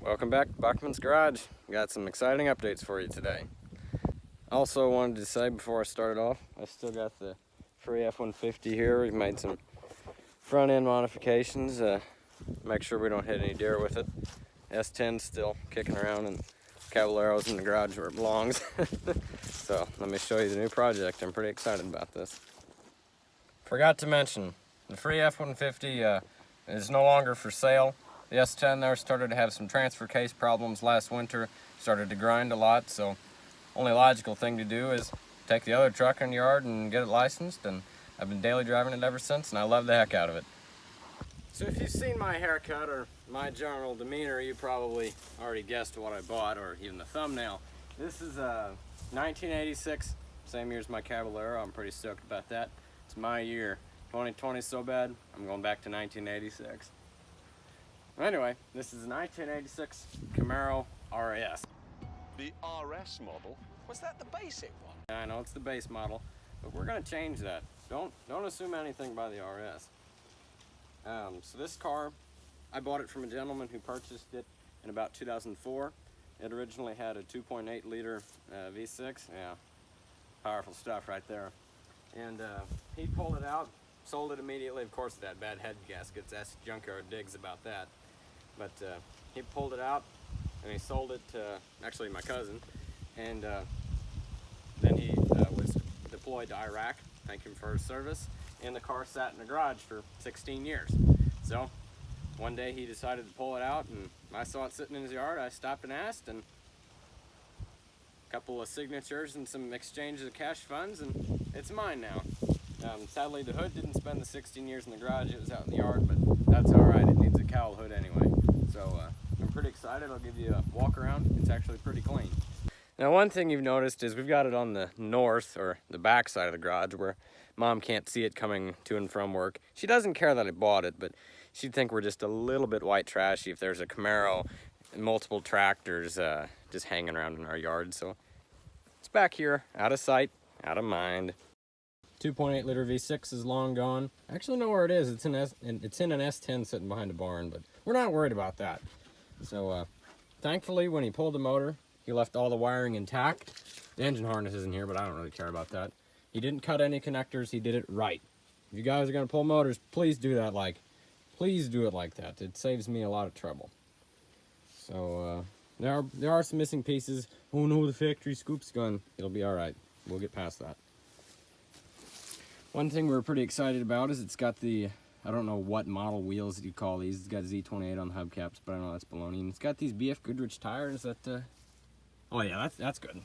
Welcome back to Bachman's Garage. Got some exciting updates for you today. Also wanted to say before I started off, I still got the free F-150 here. We've made some front end modifications, make sure we don't hit any deer with it. S10's still kicking around and Caballero's in the garage where it belongs. So let me show you the new project. I'm pretty excited about this. Forgot to mention, the free F-150 is no longer for sale. The S10 there started to have some transfer case problems last winter, started to grind a lot, so only logical thing to do is take the other truck in the yard and get it licensed, and I've been daily driving it ever since, and I love the heck out of it. So if you've seen my haircut or my general demeanor, you probably already guessed what I bought, or even the thumbnail. This is a 1986, same year as my Caballero. I'm pretty stoked about that. It's my year. 2020 is so bad, I'm going back to 1986. Anyway, this is a 1986 Camaro RS. The RS model? Was that the basic one? I know it's the base model, but we're gonna change that. Don't assume anything by the RS. So this car, I bought it from a gentleman who purchased it in about 2004. It originally had a 2.8 liter V6. Yeah, powerful stuff right there. And he pulled it out, sold it immediately. Of course, it had bad head gaskets. Ask Junkyard Diggs about that. But he pulled it out and he sold it to actually my cousin, and then he was deployed to Iraq. Thank him for his service, and the car sat in the garage for 16 years. So one day he decided to pull it out, and I saw it sitting in his yard. I stopped and asked, and a couple of signatures and some exchanges of cash funds, and it's mine now. Sadly, the hood didn't spend the 16 years in the garage. It was out in the yard, but that's all right. It needs a cowl hood anyway. So I'm pretty excited. I'll give you a walk around. It's actually pretty clean. Now, one thing you've noticed is we've got it on the north, or the back side of the garage, where Mom can't see it coming to and from work. She doesn't care that I bought it, but she'd think we're just a little bit white trashy if there's a Camaro and multiple tractors just hanging around in our yard. So it's back here, out of sight, out of mind. 2.8 liter V6 is long gone. I actually know where it is. It's in an S10 sitting behind a barn, but we're not worried about that. So thankfully, when he pulled the motor, he left all the wiring intact. The engine harness isn't here, but I don't really care about that. He didn't cut any connectors. He did it right. If you guys are gonna pull motors, please do that please do it like that. It saves me a lot of trouble. So there are some missing pieces. Oh no, the factory scoop's gone. It'll be all right. We'll get past that. One thing we're pretty excited about is it's got the, I don't know what model wheels you call these. It's got Z28 on the hubcaps, but I know that's baloney. And it's got these BF Goodrich tires that, oh yeah, that's good.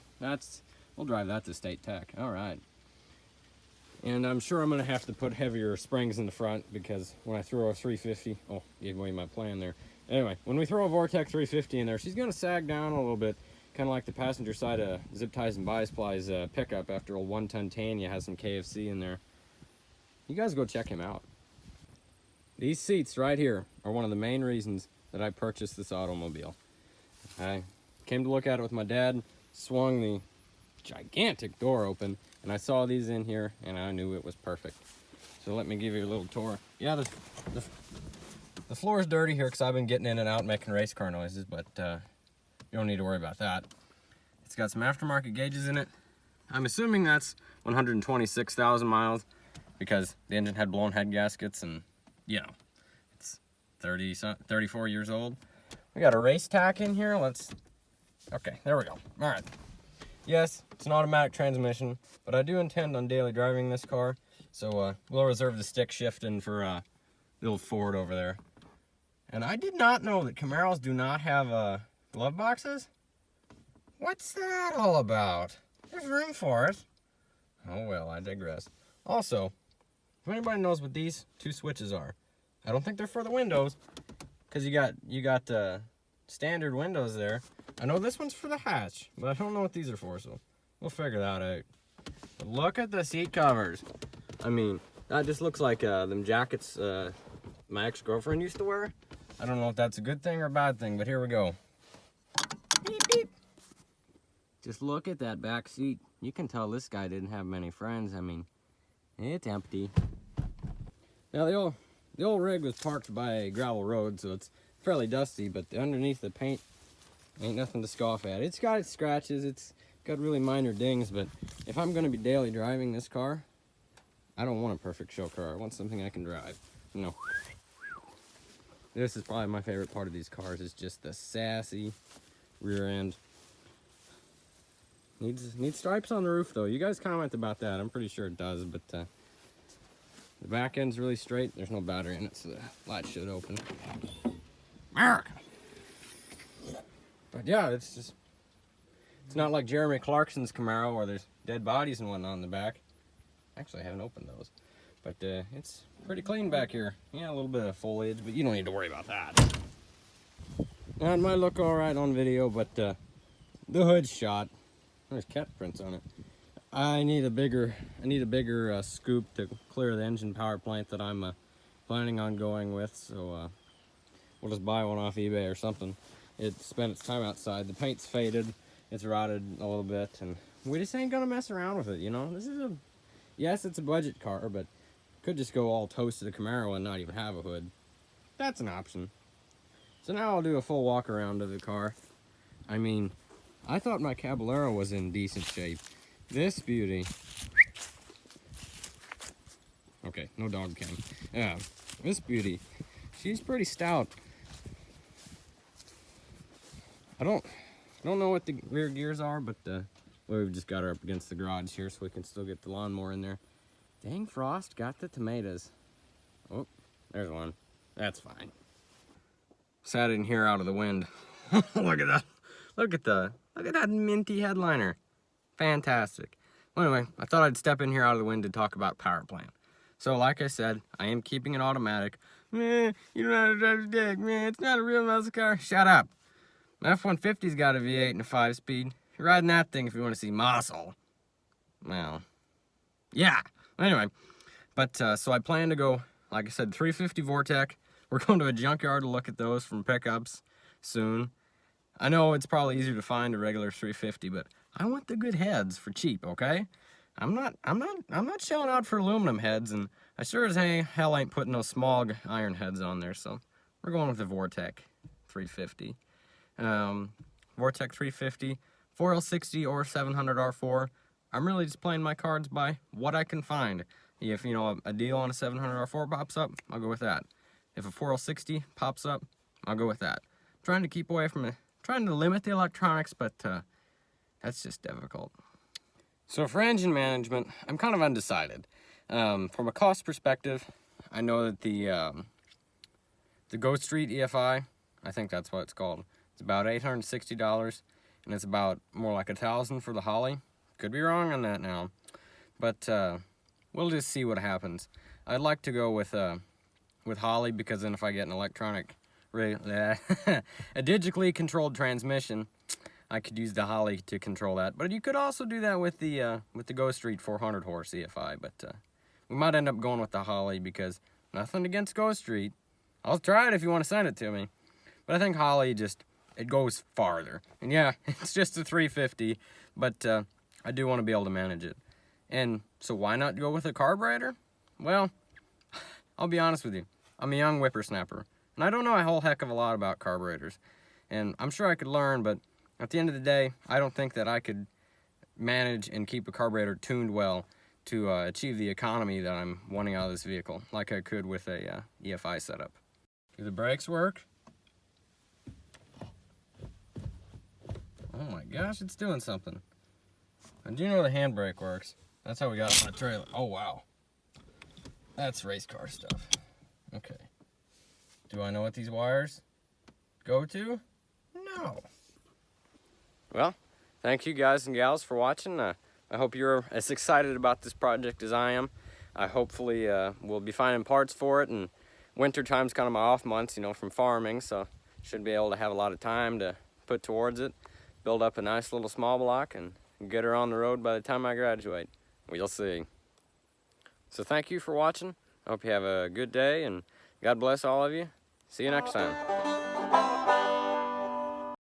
We'll drive that to State Tech. All right. And I'm sure I'm gonna have to put heavier springs in the front, because when I throw a 350, oh, gave away my plan there. Anyway, when we throw a Vortec 350 in there, she's gonna sag down a little bit, kind of like the passenger side of Zip Ties and Bi-Splies pickup after old 110 Tanya has some KFC in there. You guys go check him out. These seats right here are one of the main reasons that I purchased this automobile. I came to look at it with my dad, swung the gigantic door open, and I saw these in here, and I knew it was perfect. So let me give you a little tour. Yeah, the floor is dirty here because I've been getting in and out making race car noises, but you don't need to worry about that. It's got some aftermarket gauges in it. I'm assuming that's 126,000 miles, because the engine had blown head gaskets, and you know, it's 34 years old. We got a race tack in here. Okay, there we go. All right. Yes, it's an automatic transmission, but I do intend on daily driving this car, so we'll reserve the stick shifting for the old Ford over there. And I did not know that Camaros do not have glove boxes. What's that all about? There's room for it. Oh well, I digress. Also, if anybody knows what these two switches are, I don't think they're for the windows, because you got standard windows there. I know this one's for the hatch, but I don't know what these are for, so we'll figure that out. But look at the seat covers. I mean, that just looks like them jackets my ex-girlfriend used to wear. I don't know if that's a good thing or a bad thing, but here we go. Beep, beep. Just look at that back seat. You can tell this guy didn't have many friends. I mean, it's empty. Now the old rig was parked by a gravel road, so it's fairly dusty, but underneath the paint ain't nothing to scoff at. It's got its scratches, it's got really minor dings, but if I'm going to be daily driving this car, I don't want a perfect show car. I want something I can drive. You know, this is probably my favorite part of these cars, is just the sassy rear end. Needs stripes on the roof though. You guys comment about that. I'm pretty sure it does, but the back end's really straight. There's no battery in it, so the light should open. America. But yeah, it's not like Jeremy Clarkson's Camaro where there's dead bodies and whatnot in the back. Actually, I haven't opened those, but it's pretty clean back here. Yeah, a little bit of foliage, but you don't need to worry about that. Now, it might look all right on video, but the hood's shot. There's cat prints on it. I need a bigger scoop to clear the engine power plant that I'm planning on going with. So we'll just buy one off eBay or something. It spent its time outside. The paint's faded. It's rotted a little bit, and we just ain't gonna mess around with it. You know, this is yes, it's a budget car, but could just go all toast to the Camaro and not even have a hood. That's an option. So now I'll do a full walk around of the car. I mean, I thought my Caballero was in decent shape. This beauty. Okay, no dog cam. Yeah, this beauty. She's pretty stout. I don't know what the rear gears are, but well, we've just got her up against the garage here so we can still get the lawnmower in there. Dang, Frost got the tomatoes. Oh, there's one. That's fine. Sat in here out of the wind. Look at that. Look at that minty headliner. Fantastic. Well, anyway, I thought I'd step in here out of the wind to talk about power plant. So like I said, I am keeping it automatic. Man, you don't know how to drive a dick, man. It's not a real muscle car. Shut up. My F-150's got a V8 and a 5-speed. You're riding that thing if you want to see muscle. Well, yeah. Anyway, but so I plan to go, like I said, 350 Vortec. We're going to a junkyard to look at those from pickups soon. I know it's probably easier to find a regular 350, but I want the good heads for cheap, okay? I'm not shelling out for aluminum heads, and I sure as hell ain't putting those small iron heads on there, so we're going with the Vortec 350. Vortec 350, 4L60 or 700 R4. I'm really just playing my cards by what I can find. If, you know, a deal on a 700 R4 pops up, I'll go with that. If a 4L60 pops up, I'll go with that. Trying to keep away from it. Trying to limit the electronics, but that's just difficult. So for engine management, I'm kind of undecided. From a cost perspective, I know that the Ghost Street EFI, I think that's what it's called, it's about $860, and it's about more like $1,000 for the Holly. Could be wrong on that now, but we'll just see what happens. I'd like to go with Holly, because then if I get an electronic, a digitally controlled transmission, I could use the Holly to control that. But you could also do that with the Ghost Street 400 horse EFI. But we might end up going with the Holly, because nothing against Ghost Street. I'll try it if you want to send it to me. But I think Holly it goes farther. And yeah, it's just a 350, but I do want to be able to manage it. And so why not go with a carburetor? Well, I'll be honest with you. I'm a young whippersnapper, and I don't know a whole heck of a lot about carburetors. And I'm sure I could learn, but at the end of the day, I don't think that I could manage and keep a carburetor tuned well to achieve the economy that I'm wanting out of this vehicle, like I could with a EFI setup. Do the brakes work? Oh my gosh, it's doing something. I do know the handbrake works. That's how we got it on the trailer. Oh wow. That's race car stuff. Okay. Do I know what these wires go to? No. Well, thank you guys and gals for watching. I hope you're as excited about this project as I am. I hopefully will be finding parts for it, and winter time's kind of my off months, you know, from farming, so should be able to have a lot of time to put towards it, build up a nice little small block, and get her on the road by the time I graduate. We'll see. So thank you for watching. I hope you have a good day, and God bless all of you. See you next time.